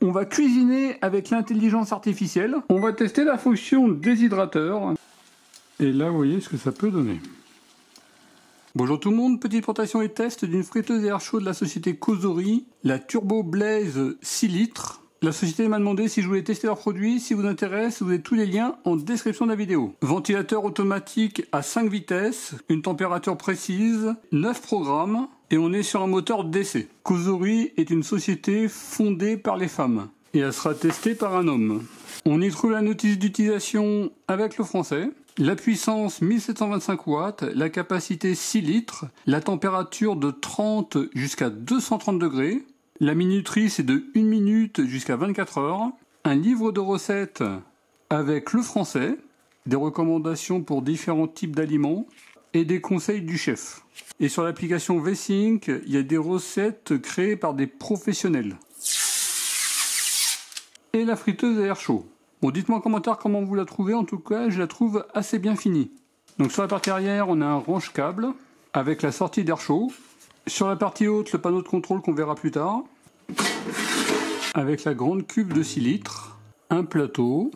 On va cuisiner avec l'intelligence artificielle. On va tester la fonction déshydrateur. Et là, vous voyez ce que ça peut donner. Bonjour tout le monde, petite présentation et test d'une friteuse à air chaud de la société Causerie, la Turbo Blaze 6 litres. La société m'a demandé si je voulais tester leurs produits. Si vous intéresse, vous avez tous les liens en description de la vidéo. Ventilateur automatique à 5 vitesses, une température précise, 9 programmes, et on est sur un moteur DC. Causerie est une société fondée par les femmes, et elle sera testée par un homme. On y trouve la notice d'utilisation avec le français, la puissance 1725 watts, la capacité 6 litres, la température de 30 jusqu'à 230 degrés, la minuterie c'est de 1 minute jusqu'à 24 heures, un livre de recettes avec le français, des recommandations pour différents types d'aliments et des conseils du chef. Et sur l'application V-Sync, il y a des recettes créées par des professionnels. Et la friteuse à air chaud. Bon, dites-moi en commentaire comment vous la trouvez, en tout cas je la trouve assez bien finie. Donc sur la partie arrière, on a un range-câble avec la sortie d'air chaud. Sur la partie haute, le panneau de contrôle qu'on verra plus tard. Avec la grande cuve de 6 litres, un plateau.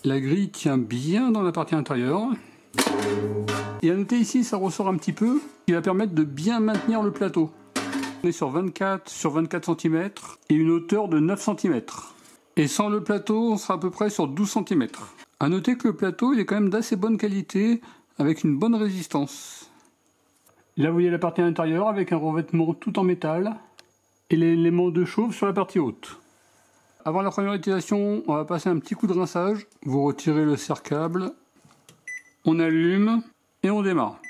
La grille tient bien dans la partie intérieure. Et à noter ici, ça ressort un petit peu, qui va permettre de bien maintenir le plateau. On est sur 24 cm et une hauteur de 9 cm. Et sans le plateau, on sera à peu près sur 12 cm. A noter que le plateau il est quand même d'assez bonne qualité, avec une bonne résistance. Là vous voyez la partie intérieure avec un revêtement tout en métal et l'élément de chauffe sur la partie haute. Avant la première utilisation, on va passer un petit coup de rinçage. Vous retirez le serre-câble, on allume et on démarre.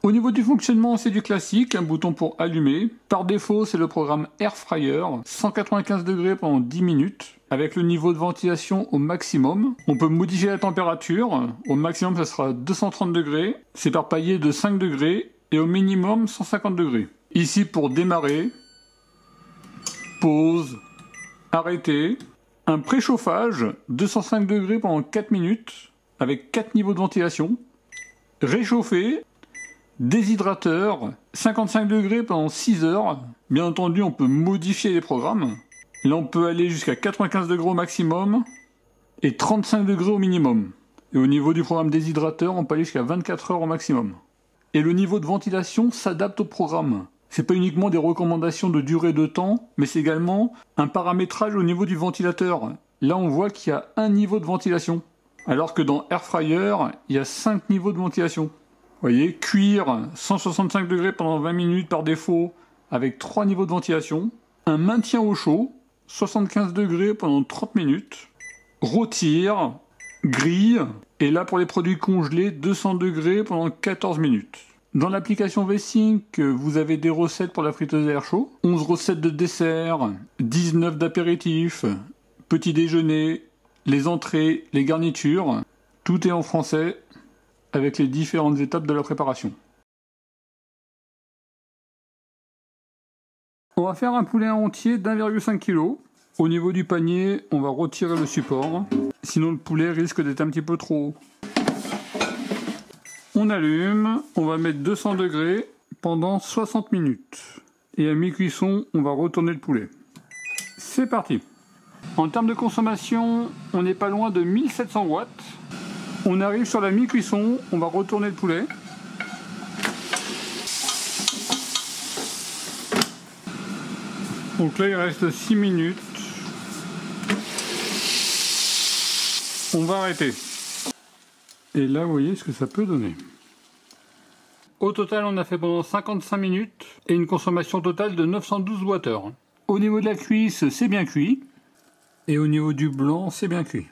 Au niveau du fonctionnement, c'est du classique, un bouton pour allumer. Par défaut, c'est le programme Air Fryer, 195 degrés pendant 10 minutes, avec le niveau de ventilation au maximum. On peut modifier la température, au maximum ça sera 230 degrés, c'est par palier de 5 degrés, et au minimum 150 degrés. Ici pour démarrer, pause, arrêter, un préchauffage, 205 degrés pendant 4 minutes, avec 4 niveaux de ventilation, réchauffer, déshydrateur, 55 degrés pendant 6 heures. Bien entendu, on peut modifier les programmes. Là, on peut aller jusqu'à 95 degrés au maximum et 35 degrés au minimum. Et au niveau du programme déshydrateur, on peut aller jusqu'à 24 heures au maximum. Et le niveau de ventilation s'adapte au programme. C'est pas uniquement des recommandations de durée de temps, mais c'est également un paramétrage au niveau du ventilateur. Là, on voit qu'il y a un niveau de ventilation. Alors que dans Air Fryer, il y a 5 niveaux de ventilation. Vous voyez, cuire 165 degrés pendant 20 minutes par défaut avec 3 niveaux de ventilation. Un maintien au chaud, 75 degrés pendant 30 minutes. Rôtir, grille, et là pour les produits congelés, 200 degrés pendant 14 minutes. Dans l'application V-Sync, vous avez des recettes pour la friteuse à air chaud. 11 recettes de dessert, 19 d'apéritifs, petit déjeuner, les entrées, les garnitures. Tout est en français, avec les différentes étapes de la préparation. On va faire un poulet entier d'1,5 kg. Au niveau du panier, on va retirer le support, sinon le poulet risque d'être un petit peu trop haut. On allume, on va mettre 200 degrés pendant 60 minutes. Et à mi-cuisson, on va retourner le poulet. C'est parti. En termes de consommation, on n'est pas loin de 1700 watts. On arrive sur la mi-cuisson, on va retourner le poulet. Donc là il reste 6 minutes. On va arrêter. Et là vous voyez ce que ça peut donner. Au total on a fait pendant 55 minutes et une consommation totale de 912 Wh. Au niveau de la cuisse c'est bien cuit. Et au niveau du blanc c'est bien cuit.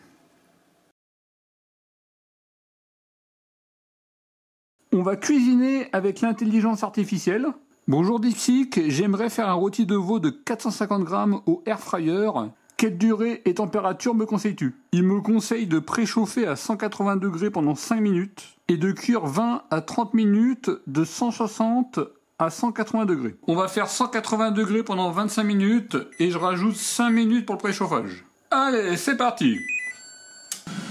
On va cuisiner avec l'intelligence artificielle. Bonjour DeepSeek, j'aimerais faire un rôti de veau de 450 grammes au air fryer. Quelle durée et température me conseilles-tu? Il me conseille de préchauffer à 180 degrés pendant 5 minutes et de cuire 20 à 30 minutes de 160 à 180 degrés. On va faire 180 degrés pendant 25 minutes et je rajoute 5 minutes pour le préchauffage. Allez, c'est parti.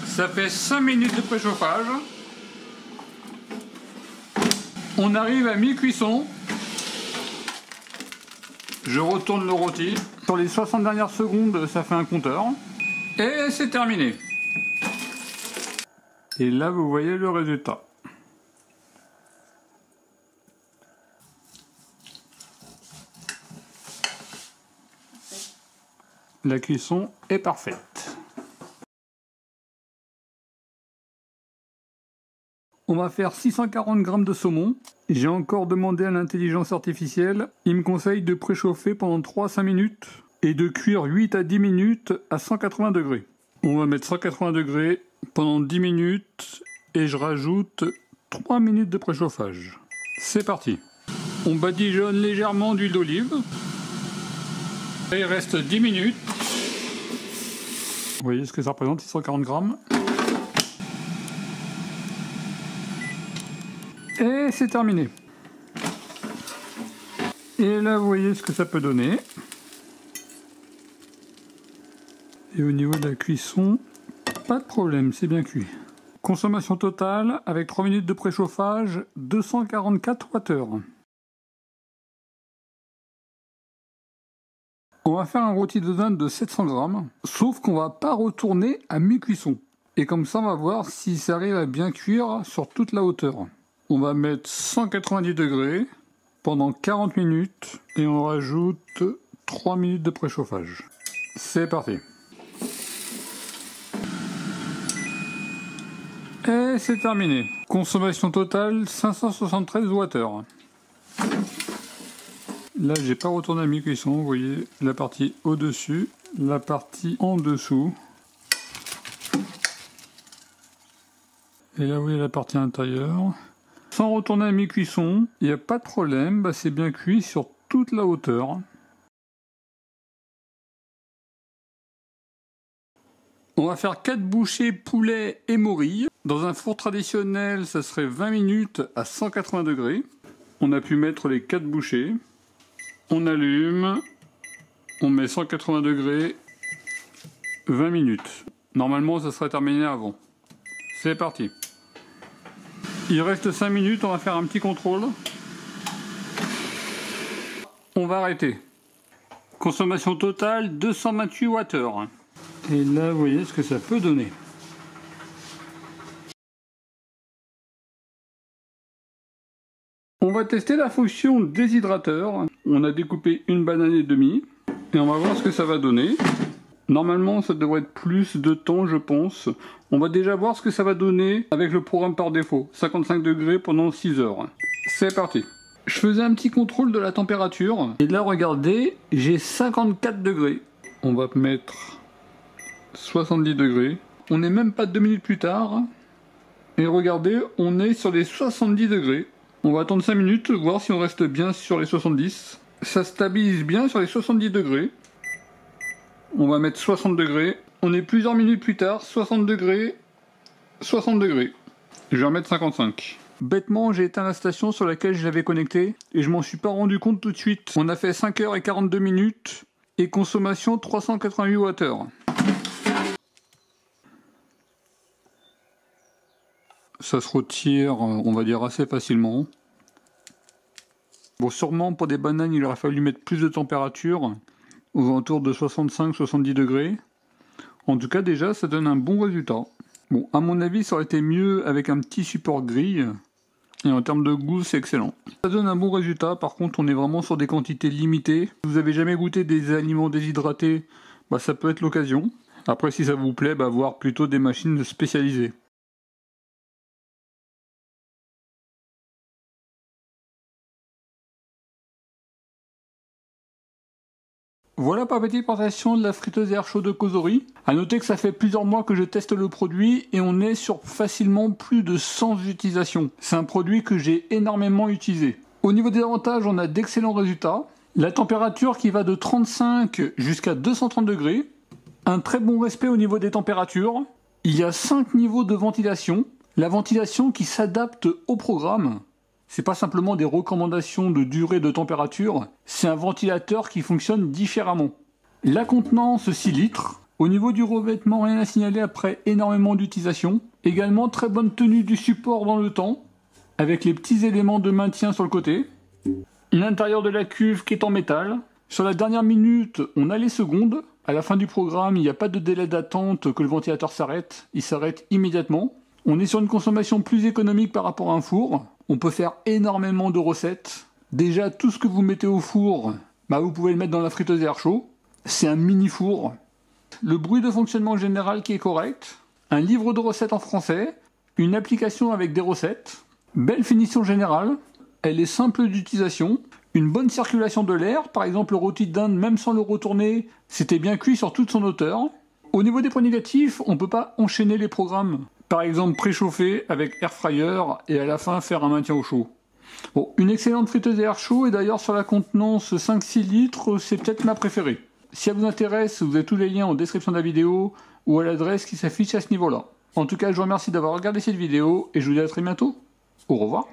Ça fait 5 minutes de préchauffage. On arrive à mi-cuisson. Je retourne le rôti. Sur les 60 dernières secondes, ça fait un compteur. Et c'est terminé. Et là, vous voyez le résultat. La cuisson est parfaite. On va faire 640 g de saumon. J'ai encore demandé à l'intelligence artificielle. Il me conseille de préchauffer pendant 3 à 5 minutes et de cuire 8 à 10 minutes à 180 degrés. On va mettre 180 degrés pendant 10 minutes et je rajoute 3 minutes de préchauffage. C'est parti. On badigeonne légèrement d'huile d'olive. Il reste 10 minutes. Vous voyez ce que ça représente, 640 grammes. Et c'est terminé. Et là, vous voyez ce que ça peut donner. Et au niveau de la cuisson, pas de problème, c'est bien cuit. Consommation totale, avec 3 minutes de préchauffage, 244 Wh. On va faire un rôti de dinde de 700 grammes, sauf qu'on va pas retourner à mi-cuisson. Et comme ça, on va voir si ça arrive à bien cuire sur toute la hauteur. On va mettre 190 degrés pendant 40 minutes et on rajoute 3 minutes de préchauffage. C'est parti. Et c'est terminé. Consommation totale 573 Wh. Là, j'ai pas retourné à mi-cuisson. Vous voyez la partie au-dessus, la partie en dessous. Et là, vous voyez la partie intérieure. Sans retourner à mi-cuisson, il n'y a pas de problème, c'est bien cuit sur toute la hauteur. On va faire 4 bouchées poulet et morille. Dans un four traditionnel, ça serait 20 minutes à 180 degrés. On a pu mettre les 4 bouchées. On allume, on met 180 degrés, 20 minutes. Normalement, ça serait terminé avant. C'est parti. Il reste 5 minutes, on va faire un petit contrôle. On va arrêter. Consommation totale 228 Wh. Et là, vous voyez ce que ça peut donner. On va tester la fonction déshydrateur. On a découpé une banane et demie. Et on va voir ce que ça va donner. Normalement, ça devrait être plus de temps, je pense. On va déjà voir ce que ça va donner avec le programme par défaut. 55 degrés pendant 6 heures. C'est parti. Je faisais un petit contrôle de la température. Et là, regardez, j'ai 54 degrés. On va mettre 70 degrés. On n'est même pas 2 minutes plus tard. Et regardez, on est sur les 70 degrés. On va attendre 5 minutes, voir si on reste bien sur les 70. Ça stabilise bien sur les 70 degrés. On va mettre 60 degrés. On est plusieurs minutes plus tard, 60 degrés, 60 degrés. Je vais remettre 55. Bêtement, j'ai éteint la station sur laquelle je l'avais connecté et je m'en suis pas rendu compte tout de suite. On a fait 5 heures et 42 minutes et consommation 388 Wh. Ça se retire, on va dire, assez facilement. Bon, sûrement pour des bananes, il aurait fallu mettre plus de température, aux alentours de 65-70 degrés. En tout cas, déjà, ça donne un bon résultat. Bon, à mon avis, ça aurait été mieux avec un petit support grille. Et en termes de goût, c'est excellent. Ça donne un bon résultat. Par contre, on est vraiment sur des quantités limitées. Si vous avez jamais goûté des aliments déshydratés, ça peut être l'occasion. Après, si ça vous plaît, voir plutôt des machines spécialisées. Voilà pour la petite présentation de la friteuse à air chaud de Cosori. A noter que ça fait plusieurs mois que je teste le produit et on est sur facilement plus de 100 utilisations. C'est un produit que j'ai énormément utilisé. Au niveau des avantages, on a d'excellents résultats. La température qui va de 35 jusqu'à 230 degrés. Un très bon respect au niveau des températures. Il y a 5 niveaux de ventilation. La ventilation qui s'adapte au programme. c'est pas simplement des recommandations de durée de température, c'est un ventilateur qui fonctionne différemment. La contenance 6 litres. Au niveau du revêtement, rien à signaler après énormément d'utilisation. Également très bonne tenue du support dans le temps, avec les petits éléments de maintien sur le côté. L'intérieur de la cuve qui est en métal. Sur la dernière minute, on a les secondes. À la fin du programme, il n'y a pas de délai d'attente que le ventilateur s'arrête. Il s'arrête immédiatement. On est sur une consommation plus économique par rapport à un four. On peut faire énormément de recettes. Déjà, tout ce que vous mettez au four, vous pouvez le mettre dans la friteuse à air chaud. C'est un mini four. Le bruit de fonctionnement général qui est correct. Un livre de recettes en français. Une application avec des recettes. Belle finition générale. Elle est simple d'utilisation. Une bonne circulation de l'air. Par exemple, le rôti de dinde, même sans le retourner, c'était bien cuit sur toute son hauteur. Au niveau des points négatifs, on ne peut pas enchaîner les programmes. Par exemple, préchauffer avec air fryer et à la fin faire un maintien au chaud. Bon, une excellente friteuse à air chaud et d'ailleurs sur la contenance 5-6 litres, c'est peut-être ma préférée. Si elle vous intéresse, vous avez tous les liens en description de la vidéo ou à l'adresse qui s'affiche à ce niveau-là. En tout cas, je vous remercie d'avoir regardé cette vidéo et je vous dis à très bientôt. Au revoir.